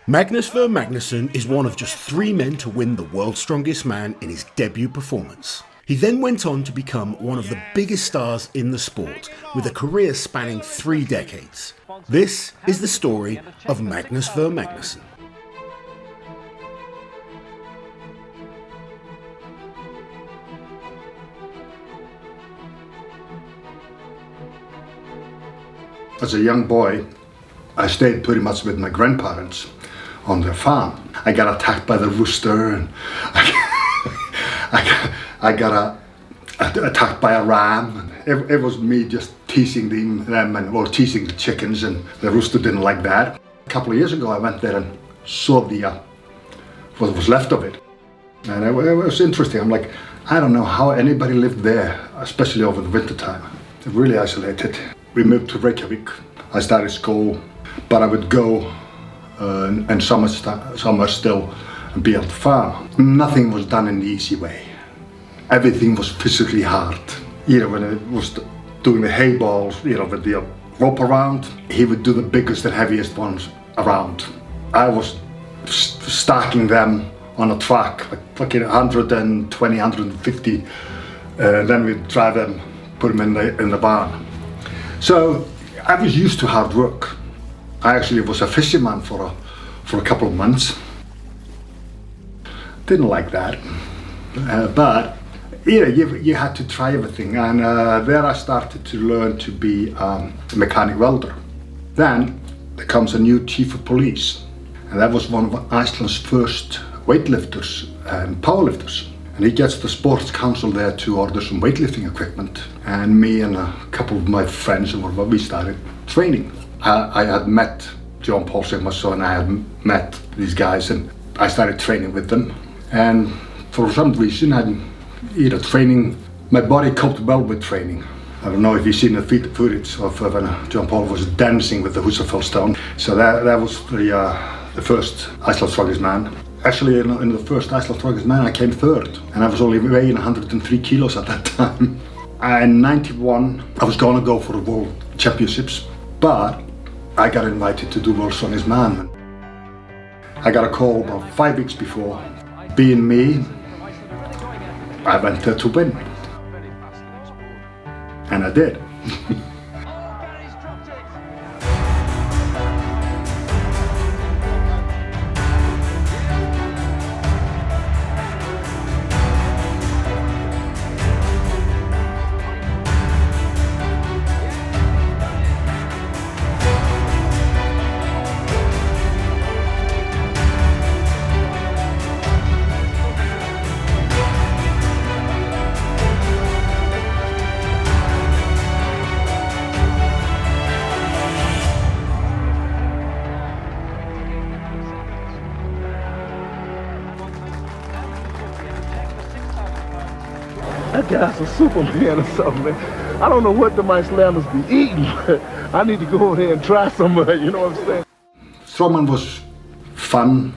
Magnus Magnusson is one of just 3 men to win the World's Strongest Man in his debut performance. He then went on to become one of the biggest stars in the sport, with a career spanning 3 decades. This is the story of Magnus Magnusson. As a young boy, I stayed pretty much with my grandparents on their farm. I got attacked by the rooster, and I got attacked by a ram. And it was me just teasing them or teasing the chickens, and the rooster didn't like that. A couple of years ago, I went there and saw what was left of it, and it was interesting. I'm like, I don't know how anybody lived there, especially over the winter time. Really isolated. We moved to Reykjavik. I started school, but I would go in summer still and be at the farm. Nothing was done in the easy way. Everything was physically hard. When it was doing the hay balls, with the rope around, he would do the biggest and heaviest ones around. I was stacking them on a track, like fucking 120, 150. Then we'd drive them, put them in the barn. So I was used to hard work. I actually was a fisherman for a couple of months. Didn't like that, but you had to try everything, and there I started to learn to be a mechanic welder. Then there comes a new chief of police, and that was one of Iceland's first weightlifters and powerlifters. And he gets the sports council there to order some weightlifting equipment. And me and a couple of my friends, we started training. I had met John Paul Sigmarsson, and I had met these guys, and I started training with them. And for some reason, training, my body coped well with training. I don't know if you've seen the footage of when John Paul was dancing with the Husafell stone. So that was the first Icelandic Strongest Man. Actually, in the first Icelandic Strongest Man, I came 3rd, and I was only weighing 103 kilos at that time. In '91, I was gonna go for the World Championships, but I got invited to do World's Strongest Man. I got a call about 5 weeks before. Being me, I went there to win, and I did. That guy's a Superman or something, man. I don't know what the Icelanders be eating, but I need to go over there and try some of it, you know what I'm saying? Strongman was fun,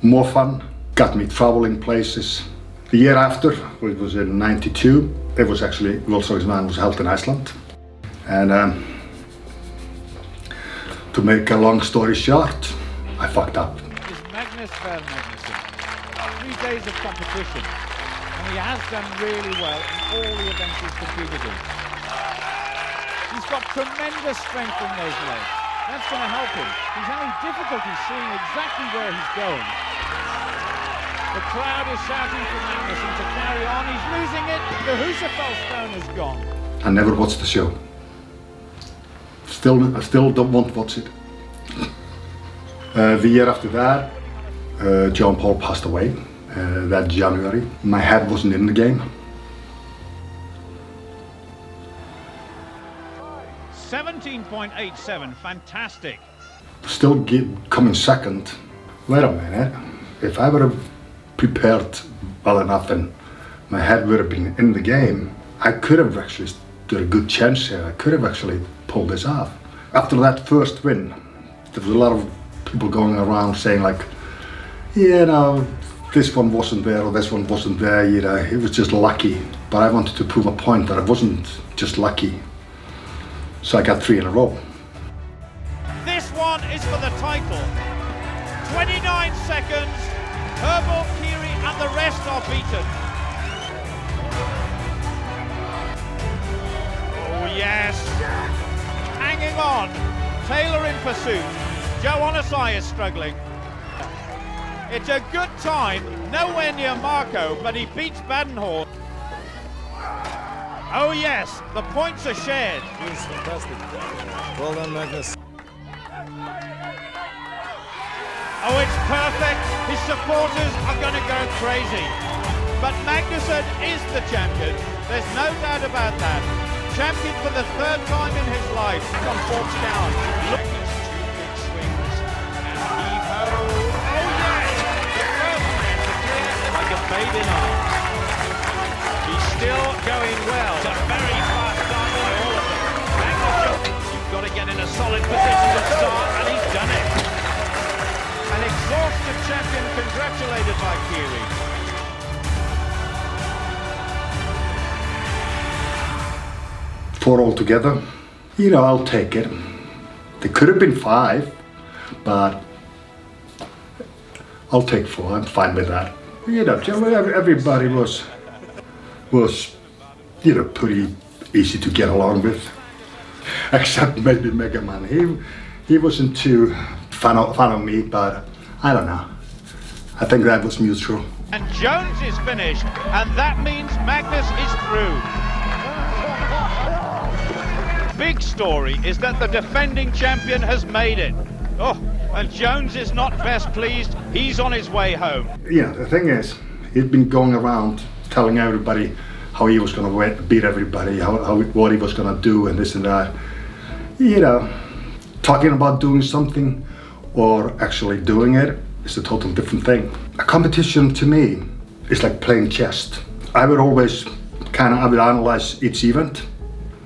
more fun, got me traveling places. The year after, which was in '92, it was actually, World's Strongest Man was held in Iceland. And to make a long story short, I fucked up. Is Magnus Magnusson. 3 days of competition. And he has done really well in all the events he's competed in. He's got tremendous strength in those legs. That's going to help him. He's having difficulty seeing exactly where he's going. The crowd is shouting for Magnusson to carry on. He's losing it. The Husafell stone is gone. I never watched the show. I still don't want to watch it. The year after that, John Paul passed away. That January. My head wasn't in the game. 17.87, fantastic. Still coming second. Wait a minute. If I would have prepared well enough and my head would have been in the game, I could have actually stood a good chance here. I could have actually pulled this off. After that first win, there was a lot of people going around saying like, this one wasn't there or this one wasn't there, it was just lucky. But I wanted to prove a point that it wasn't just lucky. So I got 3 in a row. This one is for the title. 29 seconds. Herbal, Kiri and the rest are beaten. Oh yes. Hanging on. Taylor in pursuit. Joe Onasai is struggling. It's a good time. Nowhere near Marco, but he beats Badenhorst. Oh yes, the points are shared. He's fantastic. Well done, Magnus. Oh, it's perfect. His supporters are going to go crazy. But Magnusson is the champion. There's no doubt about that. Champion for the third time in his life. On fourth down. Magnus, 2 big swings. And heave-ho. Oh yes! The first man to clear like a babe in arms. He's still going well. It's a very fast start by all of them. Magnus, you've got to get in a solid position to start, and he's done it. An exhausted champion congratulated by Kiri. 4 altogether. You know, I'll take it. There could have been 5, but I'll take 4. I'm fine with that. You know, everybody was you know, pretty easy to get along with, except maybe Mega Man. He wasn't too fan of me, but I don't know. I think that was mutual. And Jones is finished, and that means Magnus is through. Big story is that the defending champion has made it. Oh, and Jones is not best pleased. He's on his way home. Yeah, the thing is, he'd been going around telling everybody how he was going to beat everybody, what he was going to do, and this and that. You know, talking about doing something or actually doing it is a totally different thing. A competition to me is like playing chess. I would always I would analyze each event.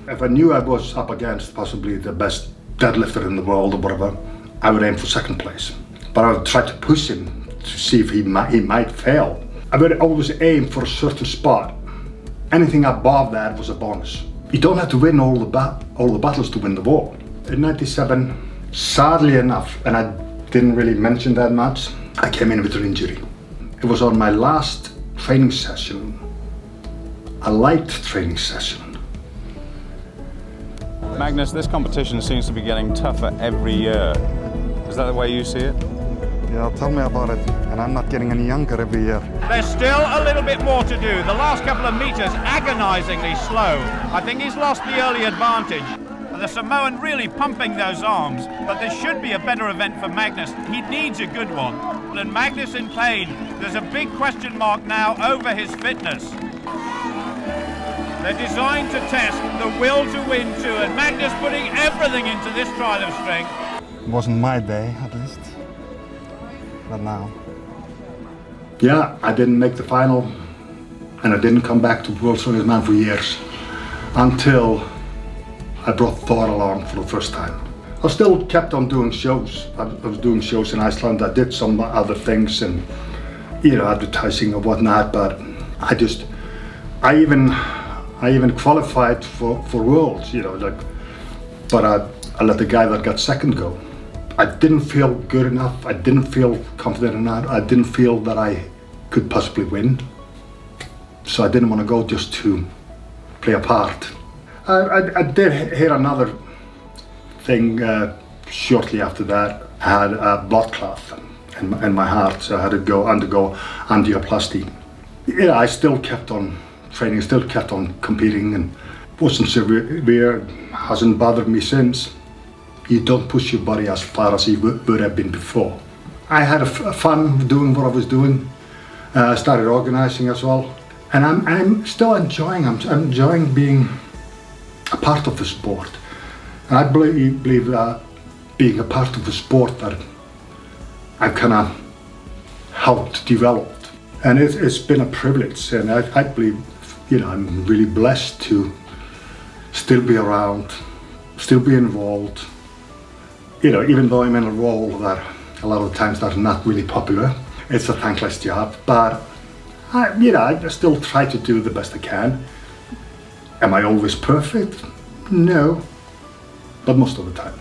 If I knew I was up against possibly the best deadlifter in the world or whatever, I would aim for second place. But I would try to push him to see if he might fail. I would always aim for a certain spot. Anything above that was a bonus. You don't have to win all the battles to win the war. In '97, sadly enough, and I didn't really mention that much, I came in with an injury. It was on my last training session, a light training session. Magnus, this competition seems to be getting tougher every year. Is that the way you see it? Yeah, tell me about it. And I'm not getting any younger every year. There's still a little bit more to do. The last couple of meters agonizingly slow. I think he's lost the early advantage. The Samoan really pumping those arms, but there should be a better event for Magnus. He needs a good one. And Magnus in pain. There's a big question mark now over his fitness. They're designed to test the will to win too, and Magnus putting everything into this trial of strength. It wasn't my day, at least. But now. Yeah, I didn't make the final, and I didn't come back to World Strongest Man for years, until I brought Thor along for the first time. I still kept on doing shows. I was doing shows in Iceland. I did some other things and, you know, advertising and whatnot, but I even qualified for Worlds, you know, like, but I let the guy that got second go. I didn't feel good enough. I didn't feel confident enough. I didn't feel that I could possibly win. So I didn't want to go just to play a part. I did hear another thing shortly after that. I had a blood clot in my heart, so I had to undergo angioplasty. Yeah, I still kept on training, still kept on competing, and wasn't severe, hasn't bothered me since. You don't push your body as far as you would have been before. I had fun doing what I was doing. Started organizing as well, and I'm still enjoying. I'm enjoying being a part of the sport, and I believe that being a part of the sport that I've kind of helped develop, and it's been a privilege, and I believe, you know, I'm really blessed to still be around, still be involved. You know, even though I'm in a role that a lot of times that's not really popular, it's a thankless job, but I still try to do the best I can. Am I always perfect? No, but most of the time.